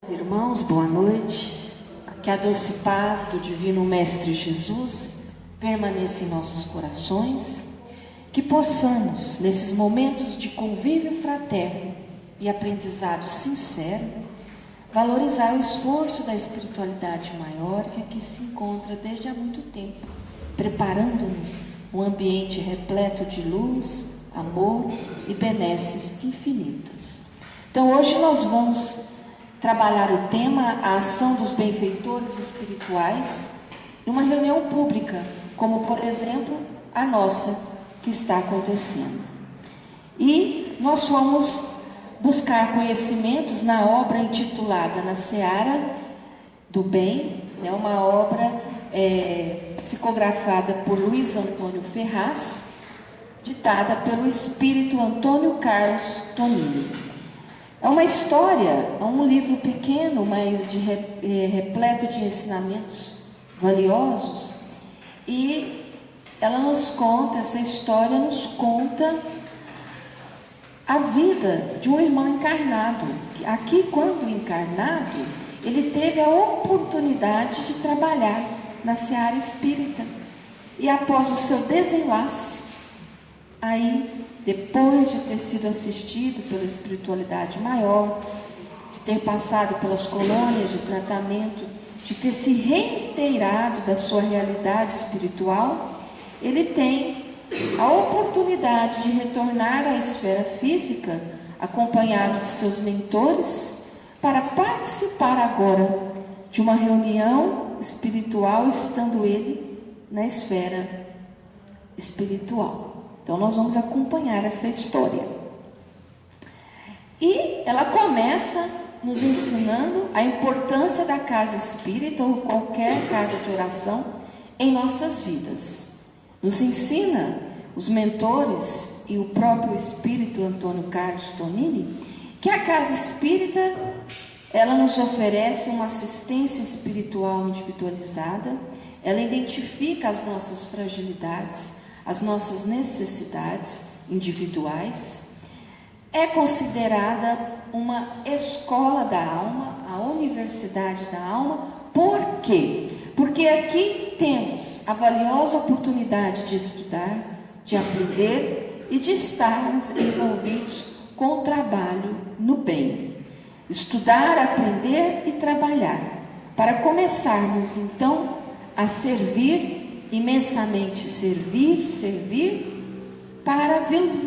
Irmãos, boa noite. Que a doce paz do Divino Mestre Jesus permaneça em nossos corações, que possamos, nesses momentos de convívio fraterno e aprendizado sincero, valorizar o esforço da espiritualidade maior que aqui se encontra desde há muito tempo, preparando-nos um ambiente repleto de luz, amor e benesses infinitas. Então hoje nós vamos trabalhar o tema, a ação dos benfeitores espirituais, numa reunião pública, como por exemplo a nossa que está acontecendo. E nós fomos buscar conhecimentos na obra intitulada Na Seara do Bem, uma obra psicografada por Luiz Antônio Ferraz, ditada pelo espírito Antônio Carlos Tonini. É uma história, é um livro pequeno, mas repleto de ensinamentos valiosos. E ela nos conta, essa história nos conta a vida de um irmão encarnado. Aqui, quando encarnado, ele teve a oportunidade de trabalhar na seara espírita. E após o seu desenlace, aí, depois de ter sido assistido pela espiritualidade maior, de ter passado pelas colônias de tratamento, de ter se reinteirado da sua realidade espiritual, ele tem a oportunidade de retornar à esfera física, acompanhado de seus mentores, para participar agora de uma reunião espiritual, estando ele na esfera espiritual. Então nós vamos acompanhar essa história. E ela começa nos ensinando a importância da casa espírita ou qualquer casa de oração em nossas vidas. Nos ensina os mentores e o próprio espírito Antônio Carlos Tonini que a casa espírita, ela nos oferece uma assistência espiritual individualizada, ela identifica as nossas fragilidades, as nossas necessidades individuais, é considerada uma escola da alma, a universidade da alma. Por quê? Porque aqui temos a valiosa oportunidade de estudar, de aprender e de estarmos envolvidos com o trabalho no bem. Estudar, aprender e trabalhar, para começarmos então a servir, imensamente servir, para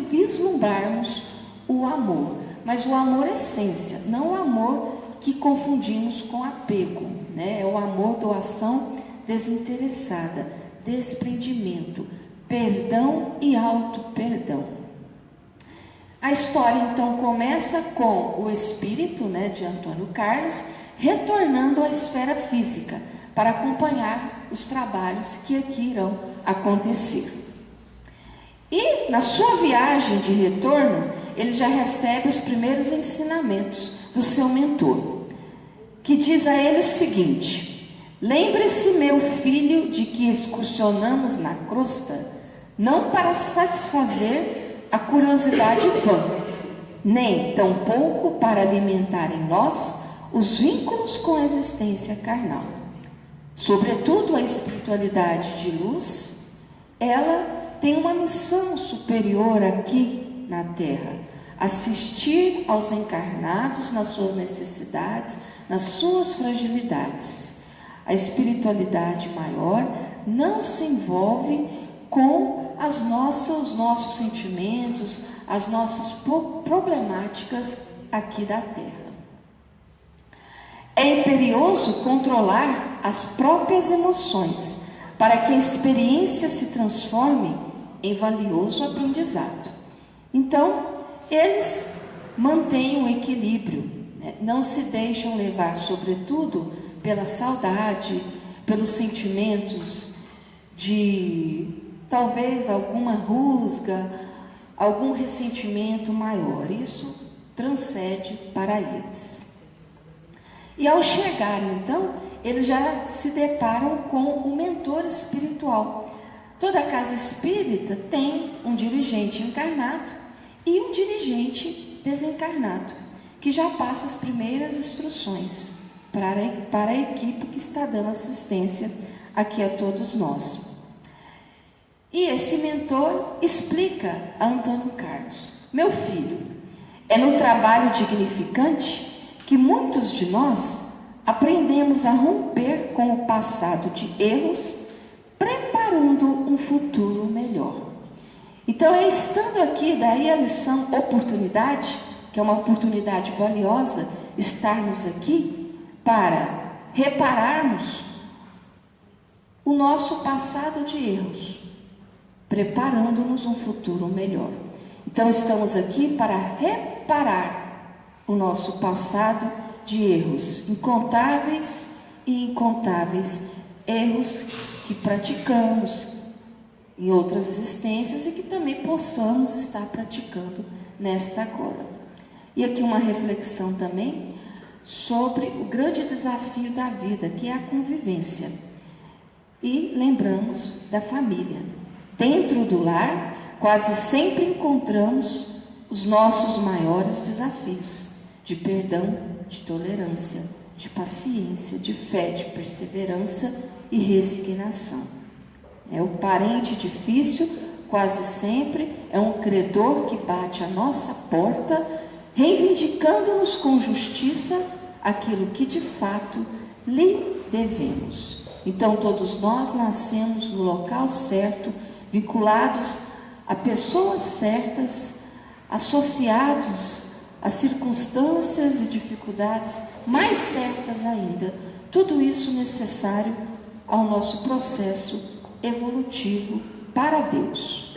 vislumbrarmos o amor. Mas o amor essência, não o amor que confundimos com apego, É o amor, doação desinteressada, desprendimento, perdão e auto-perdão. A história então começa com o espírito, de Antônio Carlos, retornando à esfera física, para acompanhar os trabalhos que aqui irão acontecer. E na sua viagem de retorno, ele já recebe os primeiros ensinamentos do seu mentor, que diz a ele o seguinte: lembre-se, meu filho, de que excursionamos na crosta, não para satisfazer a curiosidade vã, nem tampouco para alimentar em nós os vínculos com a existência carnal. Sobretudo a espiritualidade de luz, ela tem uma missão superior aqui na Terra: assistir aos encarnados nas suas necessidades, nas suas fragilidades. A espiritualidade maior não se envolve com os nossos sentimentos, as nossas problemáticas aqui da Terra. É imperioso controlar as próprias emoções, para que a experiência se transforme em valioso aprendizado. Então, eles mantêm o equilíbrio, não se deixam levar, sobretudo, pela saudade, pelos sentimentos de talvez alguma rusga, algum ressentimento maior. Isso transcende para eles. E ao chegar, então, eles já se deparam com um mentor espiritual. Toda casa espírita tem um dirigente encarnado e um dirigente desencarnado, que já passa as primeiras instruções para a equipe que está dando assistência aqui a todos nós. E esse mentor explica a Antônio Carlos: meu filho, é no trabalho dignificante que muitos de nós aprendemos a romper com o passado de erros, preparando um futuro melhor. Então, estando aqui, daí a lição oportunidade, que é uma oportunidade valiosa, estarmos aqui para repararmos o nosso passado de erros, preparando-nos um futuro melhor. Então, estamos aqui para reparar o nosso passado de erros, incontáveis e incontáveis erros que praticamos em outras existências e que também possamos estar praticando nesta agora. E aqui uma reflexão também sobre o grande desafio da vida, que é a convivência. E lembramos da família. Dentro do lar, quase sempre encontramos os nossos maiores desafios de perdão, de tolerância, de paciência, de fé, de perseverança e resignação. O parente difícil, quase sempre, é um credor que bate à nossa porta, reivindicando-nos com justiça aquilo que de fato lhe devemos. Então, todos nós nascemos no local certo, vinculados a pessoas certas, associados a circunstâncias e dificuldades mais certas ainda. Tudo isso necessário ao nosso processo evolutivo para Deus.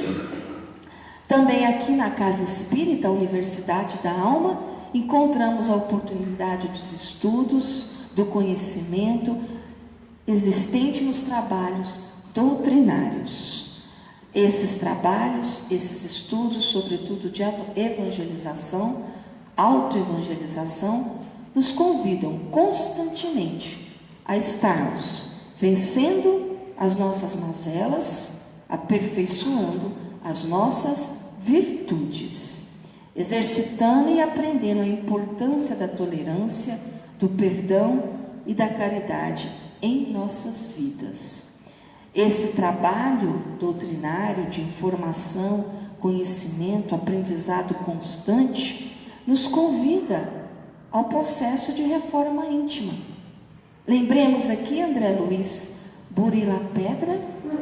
Também aqui na Casa Espírita, a Universidade da Alma, encontramos a oportunidade dos estudos, do conhecimento existente nos trabalhos doutrinários. Esses trabalhos, esses estudos, sobretudo de evangelização, autoevangelização, nos convidam constantemente a estarmos vencendo as nossas mazelas, aperfeiçoando as nossas virtudes, exercitando e aprendendo a importância da tolerância, do perdão e da caridade em nossas vidas. Esse trabalho doutrinário de informação, conhecimento, aprendizado constante, nos convida ao processo de reforma íntima. Lembremos aqui, André Luiz: burila a pedra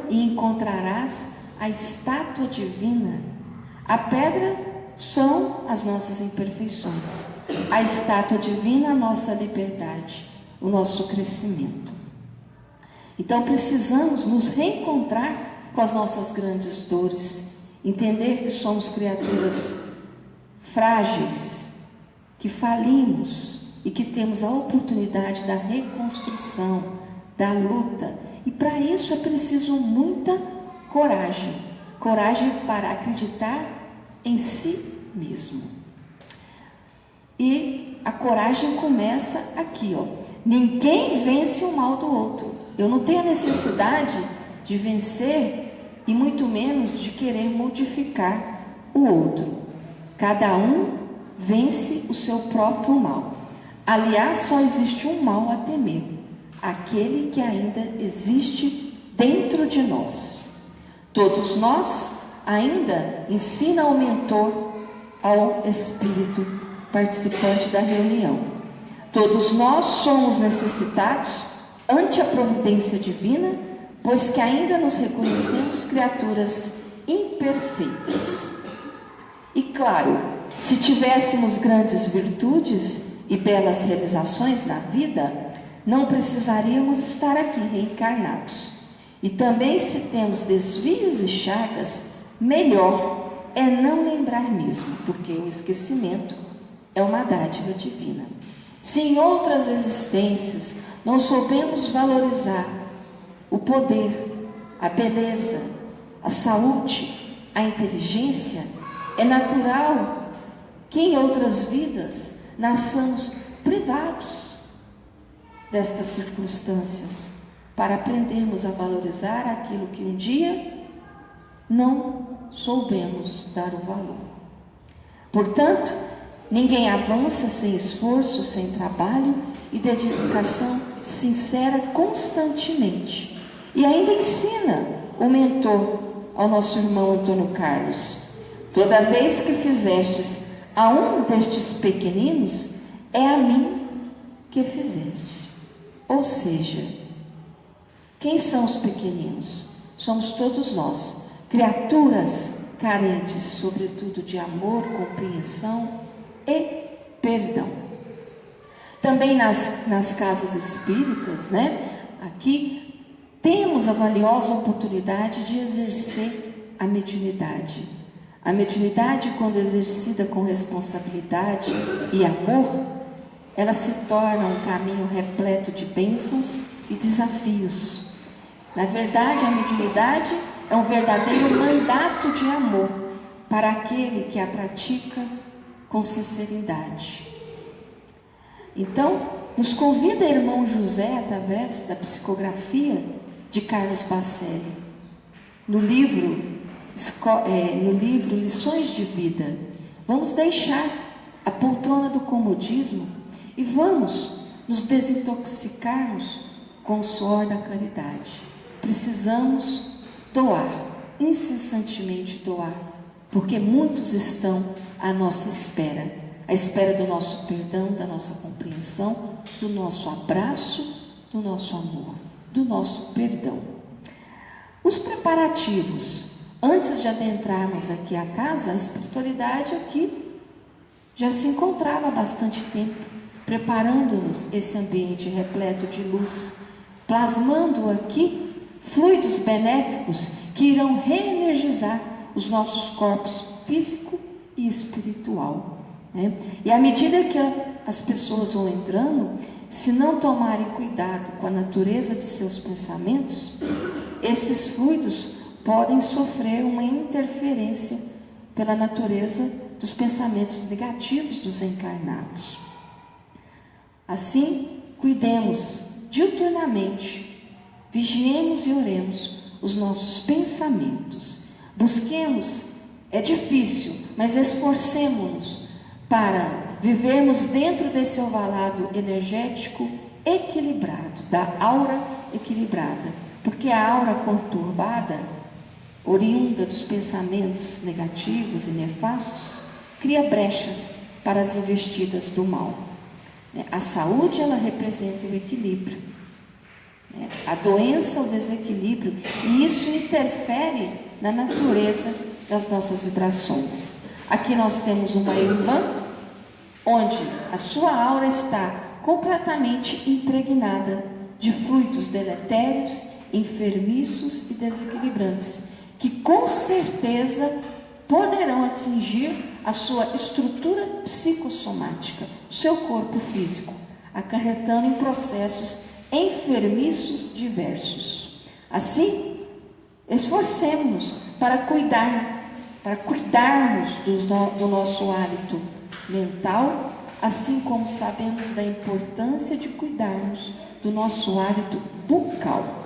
e encontrarás a estátua divina. A pedra são as nossas imperfeições, a estátua divina, a nossa liberdade, o nosso crescimento. Então precisamos nos reencontrar com as nossas grandes dores, entender que somos criaturas frágeis, que falimos e que temos a oportunidade da reconstrução, da luta. E para isso é preciso muita coragem, coragem para acreditar em si mesmo. E a coragem começa aqui, ó. Ninguém vence o mal do outro. Eu não tenho a necessidade de vencer e muito menos de querer modificar o outro. Cada um vence o seu próprio mal. Aliás, só existe um mal a temer: aquele que ainda existe dentro de nós. Todos nós ainda, ensina o mentor ao espírito participante da reunião, todos nós somos necessitados ante a providência divina, pois que ainda nos reconhecemos criaturas imperfeitas. E claro, se tivéssemos grandes virtudes e belas realizações na vida, não precisaríamos estar aqui reencarnados. E também, se temos desvios e chagas, melhor é não lembrar mesmo, porque o esquecimento é uma dádiva divina. Se em outras existências não soubemos valorizar o poder, a beleza, a saúde, a inteligência, é natural que em outras vidas nasçamos privados destas circunstâncias, para aprendermos a valorizar aquilo que um dia não soubemos dar o valor. Portanto, Ninguém avança sem esforço, sem trabalho e dedicação sincera constantemente. E ainda ensina o mentor ao nosso irmão Antônio Carlos: toda vez que fizestes a um destes pequeninos, é a mim que fizeste. Ou seja, quem são os pequeninos? Somos todos nós, criaturas carentes, sobretudo de amor, compreensão e perdão. Também nas casas espíritas, aqui temos a valiosa oportunidade de exercer a mediunidade. A mediunidade, quando exercida com responsabilidade e amor, ela se torna um caminho repleto de bênçãos e desafios. Na verdade, a mediunidade é um verdadeiro mandato de amor para aquele que a pratica com sinceridade. Então, nos convida irmão José, através da psicografia de Carlos Bacelli, no livro Lições de Vida. Vamos deixar a poltrona do comodismo e vamos nos desintoxicarmos com o suor da caridade. Precisamos doar, incessantemente doar, porque muitos estão à nossa espera do nosso perdão, da nossa compreensão, do nosso abraço, do nosso amor, do nosso perdão. Os preparativos. Antes de adentrarmos aqui a casa, a espiritualidade aqui já se encontrava há bastante tempo, preparando-nos esse ambiente repleto de luz, plasmando aqui fluidos benéficos que irão reenergizar os nossos corpos físico e espiritual. E à medida que as pessoas vão entrando, se não tomarem cuidado com a natureza de seus pensamentos, esses fluidos podem sofrer uma interferência pela natureza dos pensamentos negativos dos encarnados. Assim, cuidemos diuturnamente, vigiemos e oremos os nossos pensamentos. Busquemos, é difícil, mas esforcemos-nos para vivermos dentro desse ovalado energético equilibrado, da aura equilibrada, porque a aura conturbada, oriunda dos pensamentos negativos e nefastos, cria brechas para as investidas do mal. A saúde, ela representa o equilíbrio. A doença, o desequilíbrio, e isso interfere na natureza das nossas vibrações. Aqui nós temos uma irmã, onde a sua aura está completamente impregnada de fluidos deletérios, enfermiços e desequilibrantes, que com certeza poderão atingir a sua estrutura psicossomática, o seu corpo físico, acarretando em processos enfermiços diversos. Assim, esforcemos-nos para cuidarmos do nosso hálito mental, assim como sabemos da importância de cuidarmos do nosso hálito bucal.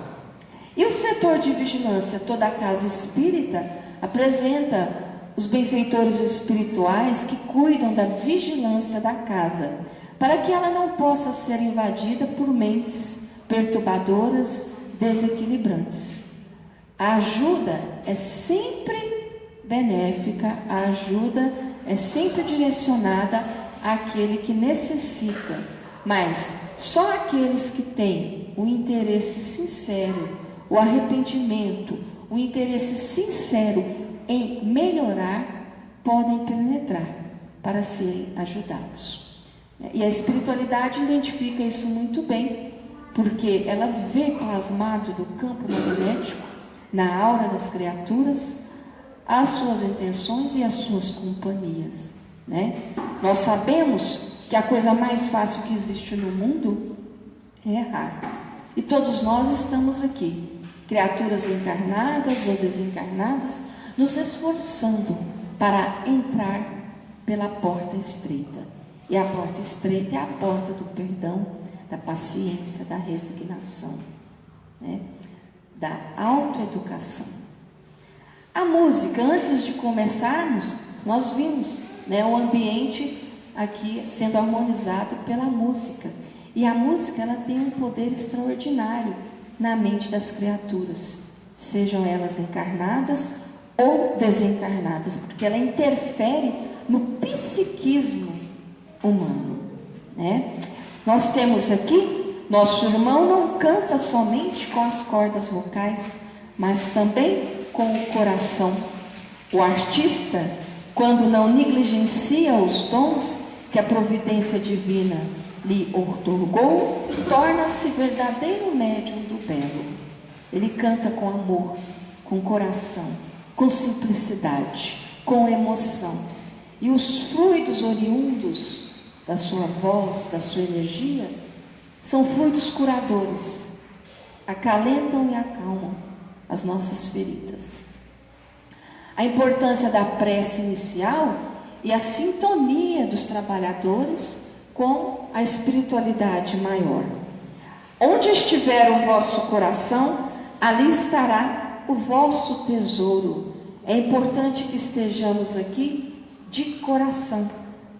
E o setor de vigilância, toda a casa espírita, apresenta os benfeitores espirituais que cuidam da vigilância da casa, para que ela não possa ser invadida por mentes perturbadoras, desequilibrantes. A ajuda é sempre benéfica, a ajuda é sempre direcionada àquele que necessita, mas só aqueles que têm o interesse sincero, o arrependimento, o interesse sincero em melhorar, podem penetrar para serem ajudados. E a espiritualidade identifica isso muito bem, porque ela vê plasmado no campo magnético, na aura das criaturas, as suas intenções e as suas companhias. Nós sabemos que a coisa mais fácil que existe no mundo é errar. E todos nós estamos aqui, criaturas encarnadas ou desencarnadas, nos esforçando para entrar pela porta estreita. E a porta estreita é a porta do perdão, da paciência, da resignação, da autoeducação. A música, antes de começarmos, nós vimos o ambiente aqui sendo harmonizado pela música. E a música, ela tem um poder extraordinário na mente das criaturas, sejam elas encarnadas ou desencarnadas, porque ela interfere no psiquismo humano, né? Nós temos aqui, nosso irmão não canta somente com as cordas vocais, mas também com o coração. O artista, quando não negligencia os dons que a providência divina lhe outorgou, torna-se verdadeiro médium do belo. Ele canta com amor, com coração, com simplicidade, com emoção. E os fluidos oriundos da sua voz, da sua energia, são fluidos curadores, acalentam e acalmam as nossas feridas. A importância da prece inicial e a sintonia dos trabalhadores com a espiritualidade maior. Onde estiver o vosso coração, ali estará o vosso tesouro. É importante que estejamos aqui de coração.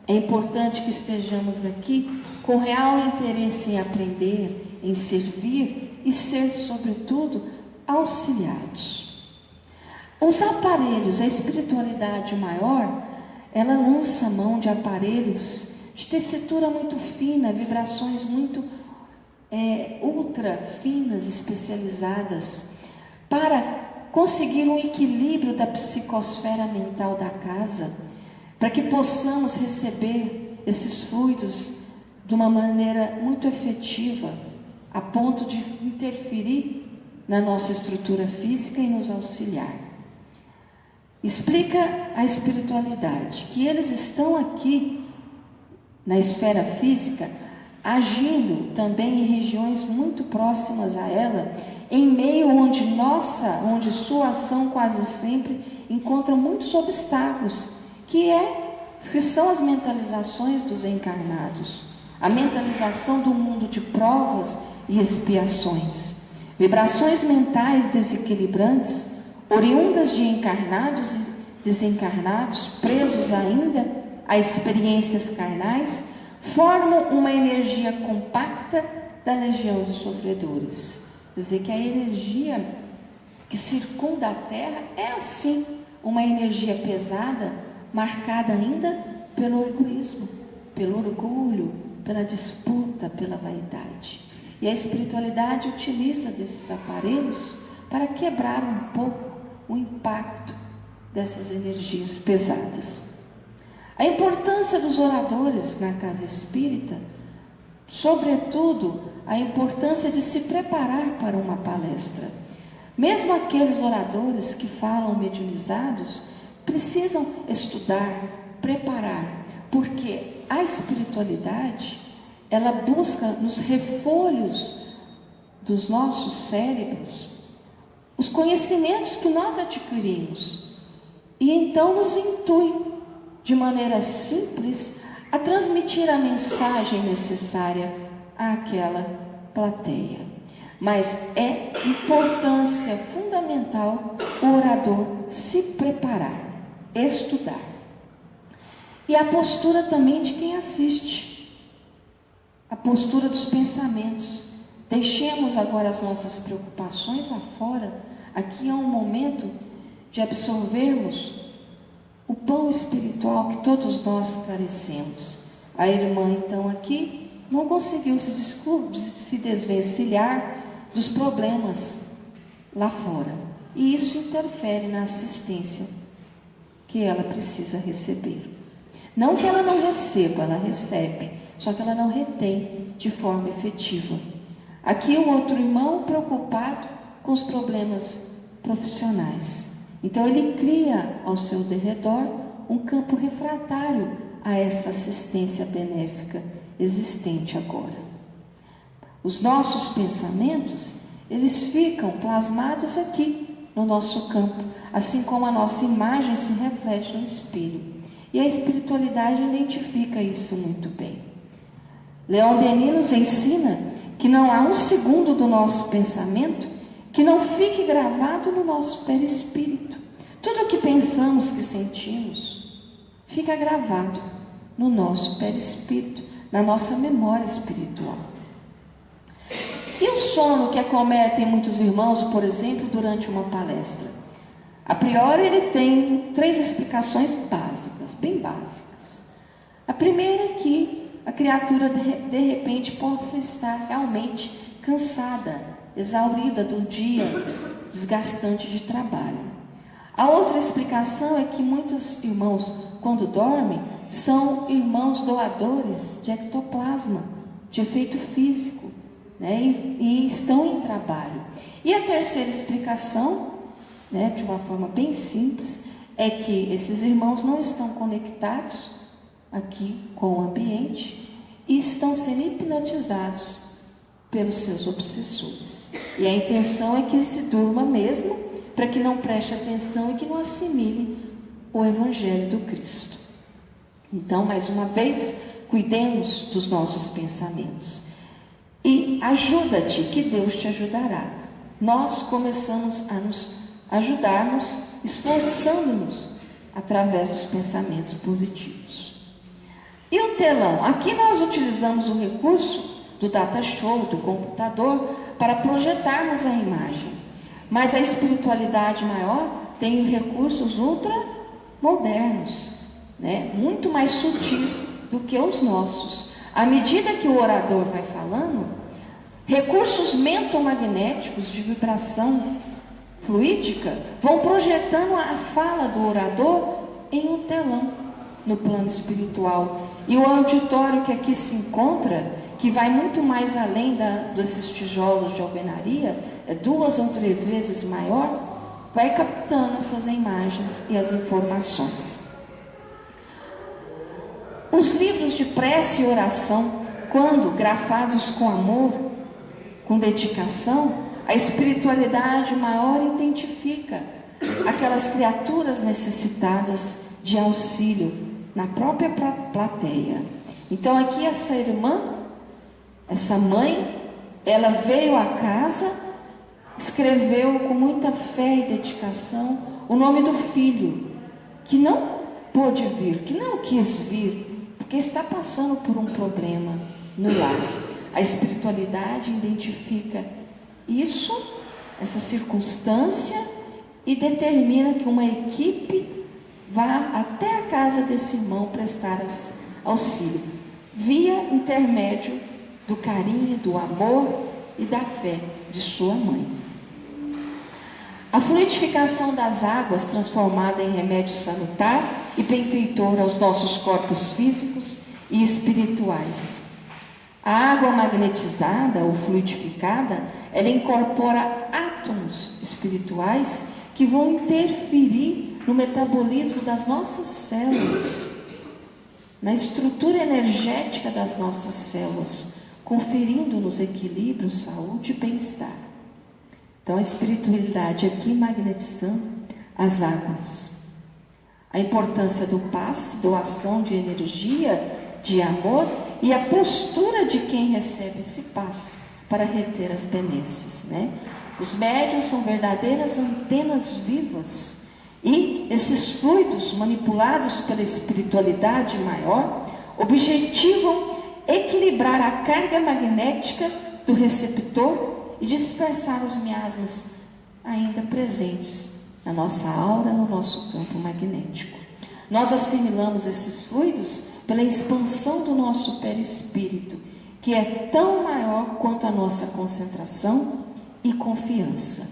É importante que estejamos aqui com real interesse em aprender, em servir e ser, sobretudo, auxiliados. Os aparelhos, a espiritualidade maior, ela lança mão de aparelhos de tessitura muito fina, vibrações muito ultra finas, especializadas, para conseguir um equilíbrio da psicosfera mental da casa, para que possamos receber esses fluidos de uma maneira muito efetiva, a ponto de interferir na nossa estrutura física e nos auxiliar. Explica a espiritualidade, que eles estão aqui na esfera física, agindo também em regiões muito próximas a ela, em meio onde sua ação quase sempre encontra muitos obstáculos, que são as mentalizações dos encarnados, a mentalização do mundo de provas e expiações, vibrações mentais desequilibrantes, oriundas de encarnados e desencarnados, presos ainda a experiências carnais, formam uma energia compacta da legião de sofredores. Quer dizer que a energia que circunda a Terra é assim, uma energia pesada, marcada ainda pelo egoísmo, pelo orgulho, pela disputa, pela vaidade. E a espiritualidade utiliza desses aparelhos para quebrar um pouco o impacto dessas energias pesadas. A importância dos oradores na casa espírita, sobretudo a importância de se preparar para uma palestra. Mesmo aqueles oradores que falam mediunizados precisam estudar, preparar, porque a espiritualidade, ela busca nos refolhos dos nossos cérebros os conhecimentos que nós adquirimos e então nos intui de maneira simples a transmitir a mensagem necessária àquela plateia. Mas é importância fundamental o orador se preparar, estudar. E a postura também de quem assiste, a postura dos pensamentos. Deixemos agora as nossas preocupações lá fora. Aqui é um momento de absorvermos o pão espiritual que todos nós carecemos. A irmã, então, aqui não conseguiu se desvencilhar dos problemas lá fora. E isso interfere na assistência que ela precisa receber. Não que ela não receba, ela recebe, só que ela não retém de forma efetiva. Aqui um outro irmão preocupado com os problemas profissionais. Então ele cria ao seu derredor um campo refratário a essa assistência benéfica existente agora. Os nossos pensamentos, eles ficam plasmados aqui no nosso campo, assim como a nossa imagem se reflete no espelho. E a espiritualidade identifica isso muito bem. Leon Denis nos ensina que não há um segundo do nosso pensamento que não fique gravado no nosso perispírito. Tudo o que pensamos, que sentimos, fica gravado no nosso perispírito, na nossa memória espiritual. E o sono que acometem muitos irmãos, por exemplo, durante uma palestra? A priori, ele tem 3 explicações básicas, bem básicas. A primeira é que a criatura, de repente, possa estar realmente cansada, exaurida do dia desgastante de trabalho. A outra explicação é que muitos irmãos, quando dormem, são irmãos doadores de ectoplasma, de efeito físico, né, e estão em trabalho. E a terceira explicação, né, de uma forma bem simples, é que esses irmãos não estão conectados aqui com o ambiente e estão sendo hipnotizados pelos seus obsessores. E a intenção é que ele se durma mesmo, para que não preste atenção e que não assimile o Evangelho do Cristo. Então, mais uma vez, cuidemos dos nossos pensamentos. E ajuda-te, que Deus te ajudará. Nós começamos a nos ajudarmos, esforçando-nos através dos pensamentos positivos. E o telão? Aqui nós utilizamos o recurso do data show, do computador, para projetarmos a imagem. Mas a espiritualidade maior tem recursos ultramodernos, né? Muito mais sutis do que os nossos. À medida que o orador vai falando, recursos mentomagnéticos de vibração fluídica vão projetando a fala do orador em um telão no plano espiritual. E o auditório que aqui se encontra, que vai muito mais além desses tijolos de alvenaria, é 2 ou 3 vezes maior, vai captando essas imagens e as informações. Os livros de prece e oração, quando grafados com amor, com dedicação, a espiritualidade maior identifica aquelas criaturas necessitadas de auxílio na própria plateia. Então aqui essa irmã, essa mãe, ela veio à casa, escreveu com muita fé e dedicação o nome do filho, que não pôde vir, que não quis vir, porque está passando por um problema no lar. A espiritualidade identifica isso, essa circunstância, e determina que uma equipe vá até a casa desse irmão prestar auxílio, via intermédio do carinho, do amor e da fé de sua mãe. A fluidificação das águas, transformada em remédio salutar e benfeitor aos nossos corpos físicos e espirituais. A água magnetizada ou fluidificada, ela incorpora átomos espirituais que vão interferir no metabolismo das nossas células, na estrutura energética das nossas células, conferindo-nos equilíbrio, saúde e bem-estar. Então, a espiritualidade aqui magnetizando as águas. A importância do passe, doação de energia, de amor e a postura de quem recebe esse passe para reter as benesses, né? Os médiuns são verdadeiras antenas vivas e esses fluidos manipulados pela espiritualidade maior objetivam equilibrar a carga magnética do receptor e dispersar os miasmas ainda presentes na nossa aura, no nosso campo magnético. Nós assimilamos esses fluidos pela expansão do nosso perispírito, que é tão maior quanto a nossa concentração e confiança.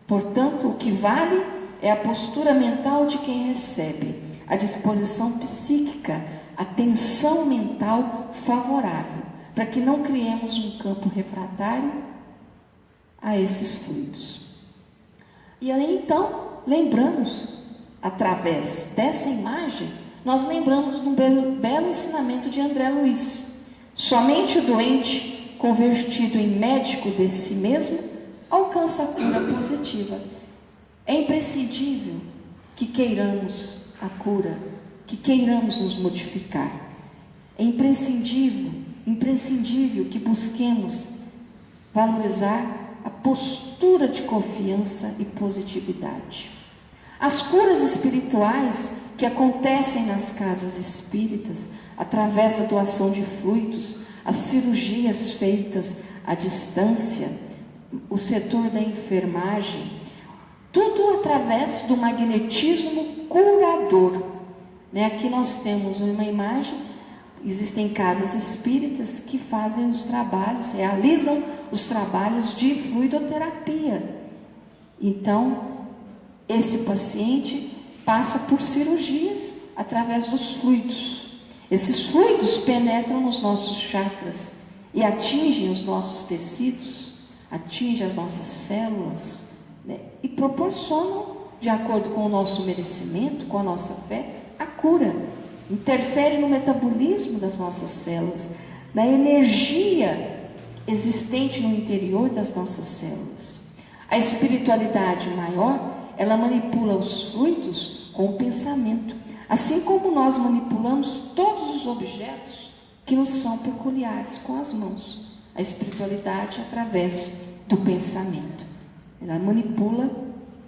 Portanto, o que vale é a postura mental de quem recebe, a disposição psíquica, a tensão mental favorável, para que não criemos um campo refratário a esses fluidos. E aí então, lembramos, através dessa imagem, nós lembramos de um belo ensinamento de André Luiz. Somente o doente, convertido em médico de si mesmo, alcança a cura positiva. É imprescindível que queiramos a cura, que queiramos nos modificar. É imprescindível que busquemos valorizar a postura de confiança e positividade. As curas espirituais que acontecem nas casas espíritas, através da doação de fluidos, as cirurgias feitas à distância, o setor da enfermagem, tudo através do magnetismo curador. Aqui nós temos uma imagem, existem casas espíritas que fazem os trabalhos, realizam os trabalhos de fluidoterapia. Então, esse paciente passa por cirurgias através dos fluidos. Esses fluidos penetram nos nossos chakras e atingem os nossos tecidos, atingem as nossas células, e proporcionam, de acordo com o nosso merecimento, com a nossa fé, a cura. Interfere no metabolismo das nossas células, na energia existente no interior das nossas células. A espiritualidade maior, ela manipula os fluidos com o pensamento, assim como nós manipulamos todos os objetos que nos são peculiares com as mãos. A espiritualidade através do pensamento. Ela manipula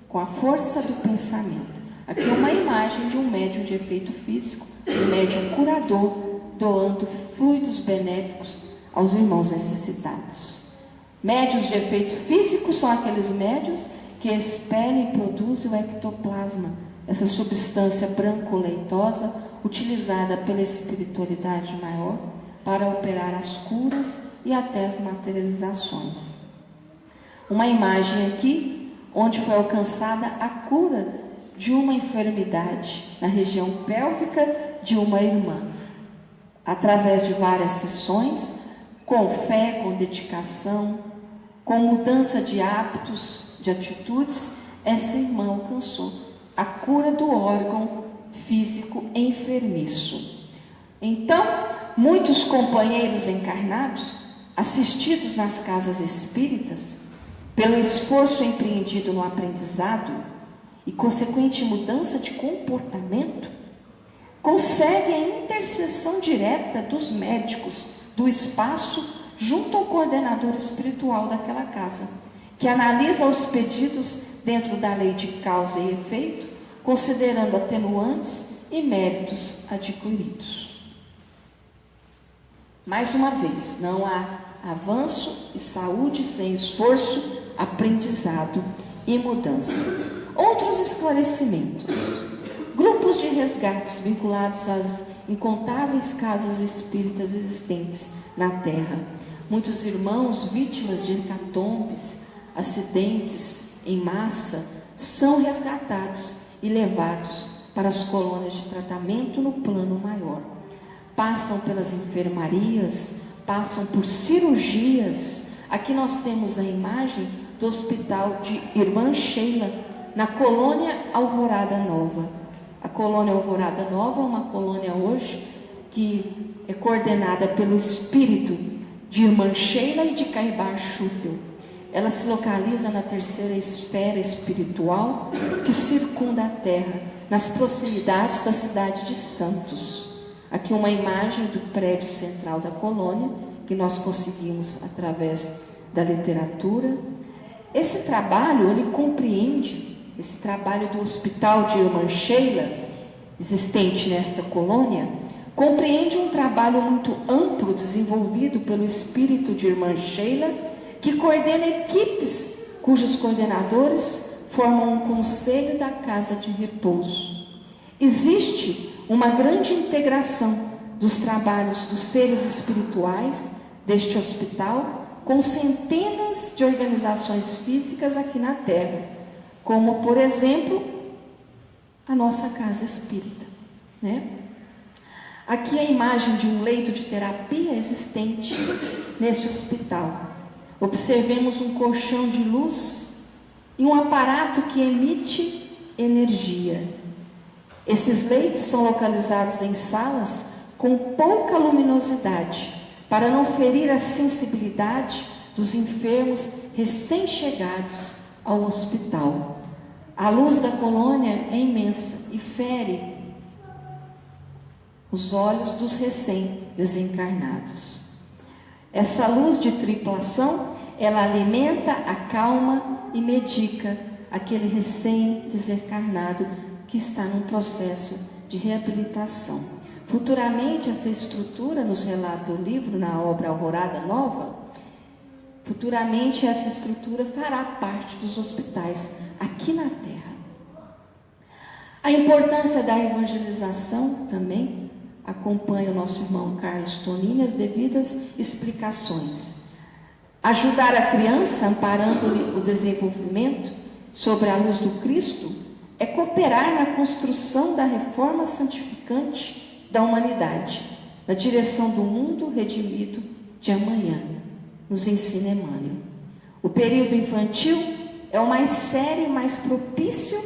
com a força do pensamento. Aqui é uma imagem de um médium de efeito físico, um médium curador, doando fluidos benéficos aos irmãos necessitados. Médiuns de efeito físico são aqueles médiuns que expelem e produzem o ectoplasma, essa substância branco-leitosa utilizada pela espiritualidade maior para operar as curas e até as materializações. Uma imagem aqui onde foi alcançada a cura de uma enfermidade na região pélvica de uma irmã, através de várias sessões, com fé, com dedicação, com mudança de hábitos, de atitudes, essa irmã alcançou a cura do órgão físico enfermiço. Então, muitos companheiros encarnados, assistidos nas casas espíritas, pelo esforço empreendido no aprendizado e consequente mudança de comportamento, conseguem a intercessão direta dos médicos do espaço junto ao coordenador espiritual daquela casa, que analisa os pedidos dentro da lei de causa e efeito, considerando atenuantes e méritos adquiridos. Mais uma vez, não há avanço e saúde sem esforço, aprendizado e mudança. Outros esclarecimentos. Grupos de resgates vinculados às incontáveis casas espíritas existentes na Terra. Muitos irmãos vítimas de hecatombes, acidentes em massa, são resgatados e levados para as colônias de tratamento no plano maior. Passam pelas enfermarias, passam por cirurgias. Aqui nós temos a imagem do hospital de Irmã Sheila, na colônia Alvorada Nova. A colônia Alvorada Nova é uma colônia hoje que é coordenada pelo espírito de Irmã Sheila e de Caibar Schutel. Ela se localiza na terceira esfera espiritual que circunda a Terra, nas proximidades da cidade de Santos. Aqui uma imagem do prédio central da colônia, que nós conseguimos através da literatura. Esse trabalho, ele compreende, esse trabalho do Hospital de Irmã Sheila, existente nesta colônia, compreende um trabalho muito amplo desenvolvido pelo espírito de Irmã Sheila, que coordena equipes cujos coordenadores formam um conselho da casa de repouso. Existe uma grande integração dos trabalhos dos seres espirituais deste hospital com centenas de organizações físicas aqui na Terra, como, por exemplo, a nossa casa espírita, Aqui a imagem de um leito de terapia existente nesse hospital. Observemos um colchão de luz e um aparato que emite energia. Esses leitos são localizados em salas com pouca luminosidade, para não ferir a sensibilidade dos enfermos recém-chegados ao hospital. A luz da colônia é imensa e fere os olhos dos recém-desencarnados. Essa luz de triplação, ela alimenta, acalma e medica aquele recém-desencarnado que está num processo de reabilitação. Futuramente, essa estrutura, nos relata o livro, na obra Alvorada Nova, futuramente essa estrutura fará parte dos hospitais aqui na Terra. A importância da evangelização também acompanha o nosso irmão Carlos Tonini as devidas explicações. Ajudar a criança, amparando-lhe o desenvolvimento sobre a luz do Cristo, é cooperar na construção da reforma santificante da humanidade, na direção do mundo redimido de amanhã, nos ensina Emmanuel. O período infantil é o mais sério e mais propício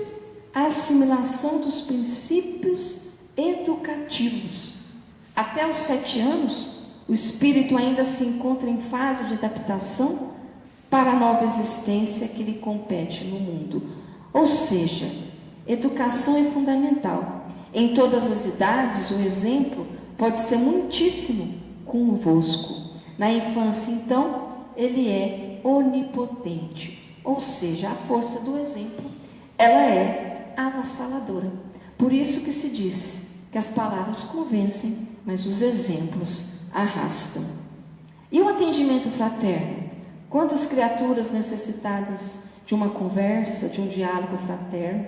à assimilação dos princípios educativos. Até os 7 anos, o espírito ainda se encontra em fase de adaptação para a nova existência que lhe compete no mundo. Ou seja, educação é fundamental. Em todas as idades, o exemplo pode ser muitíssimo convosco. Na infância, então, ele é onipotente. Ou seja, a força do exemplo, ela é avassaladora. Por isso que se diz que as palavras convencem, mas os exemplos arrastam. E o atendimento fraterno? Quantas criaturas necessitadas de uma conversa, de um diálogo fraterno,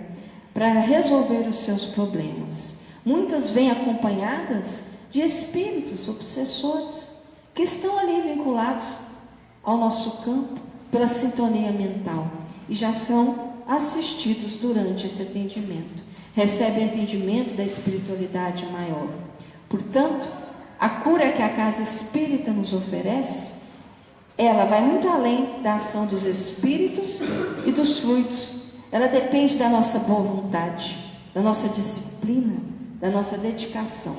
para resolver os seus problemas? Muitas vêm acompanhadas de espíritos obsessores, que estão ali vinculados ao nosso campo pela sintonia mental e já são assistidos durante esse atendimento. Recebem atendimento da espiritualidade maior. Portanto, a cura que a casa espírita nos oferece, ela vai muito além da ação dos espíritos e dos fluidos. Ela depende da nossa boa vontade, da nossa disciplina, da nossa dedicação.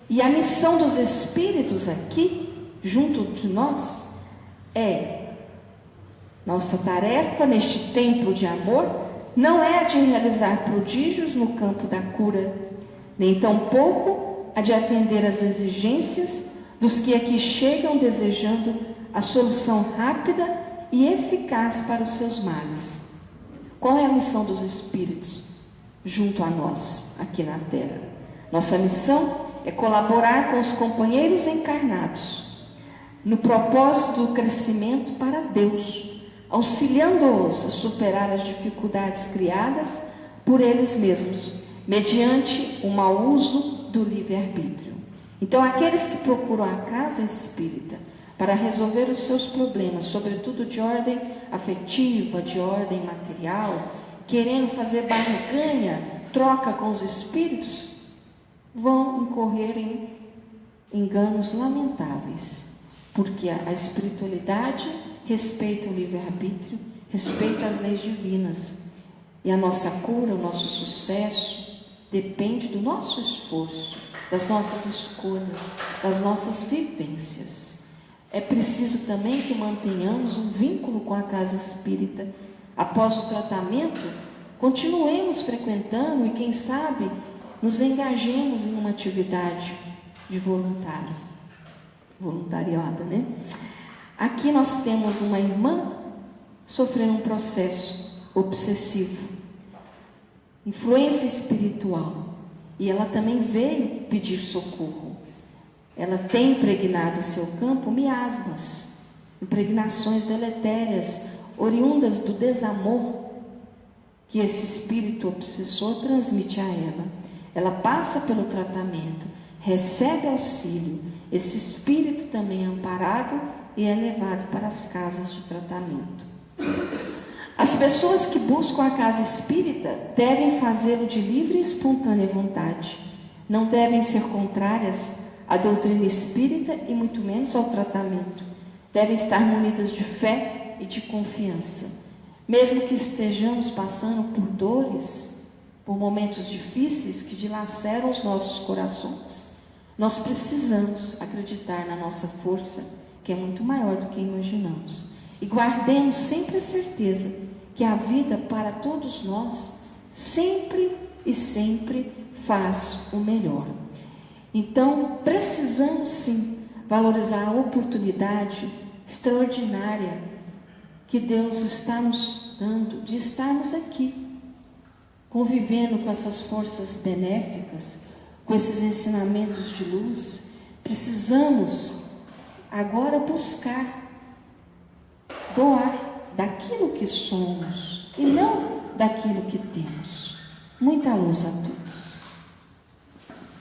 E a missão dos espíritos aqui, junto de nós, é nossa tarefa neste templo de amor, não é a de realizar prodígios no campo da cura, nem tampouco a de atender às exigências dos que aqui chegam desejando a solução rápida e eficaz para os seus males. Qual é a missão dos espíritos junto a nós, aqui na Terra? Nossa missão é colaborar com os companheiros encarnados no propósito do crescimento para Deus, auxiliando-os a superar as dificuldades criadas por eles mesmos, mediante o mau uso do livre-arbítrio. Então, aqueles que procuram a casa espírita para resolver os seus problemas, sobretudo de ordem afetiva, de ordem material, querendo fazer barganha, troca com os espíritos, vão incorrer em enganos lamentáveis, porque a espiritualidade respeita o livre-arbítrio, respeita as leis divinas, e a nossa cura, o nosso sucesso, depende do nosso esforço, das nossas escolhas, das nossas vivências. É preciso também que mantenhamos um vínculo com a casa espírita. Após o tratamento, continuemos frequentando e, quem sabe, nos engajemos em uma atividade de voluntariada, né? Aqui nós temos uma irmã sofrendo um processo obsessivo, influência espiritual, e ela também veio pedir socorro. Ela tem impregnado o seu campo miasmas, impregnações deletérias, oriundas do desamor que esse espírito obsessor transmite a ela. Ela passa pelo tratamento, recebe auxílio, esse espírito também é amparado e é levado para as casas de tratamento. As pessoas que buscam a casa espírita devem fazê-lo de livre e espontânea vontade. Não devem ser contrárias à doutrina espírita e muito menos ao tratamento. Devem estar munidas de fé e de confiança. Mesmo que estejamos passando por dores, por momentos difíceis que dilaceram os nossos corações, nós precisamos acreditar na nossa força, que é muito maior do que imaginamos. E guardemos sempre a certeza que a vida para todos nós sempre e sempre faz o melhor. Então, precisamos sim valorizar a oportunidade extraordinária que Deus está nos dando de estarmos aqui, convivendo com essas forças benéficas, com esses ensinamentos de luz, precisamos agora buscar doar daquilo que somos e não daquilo que temos. Muita luz a todos.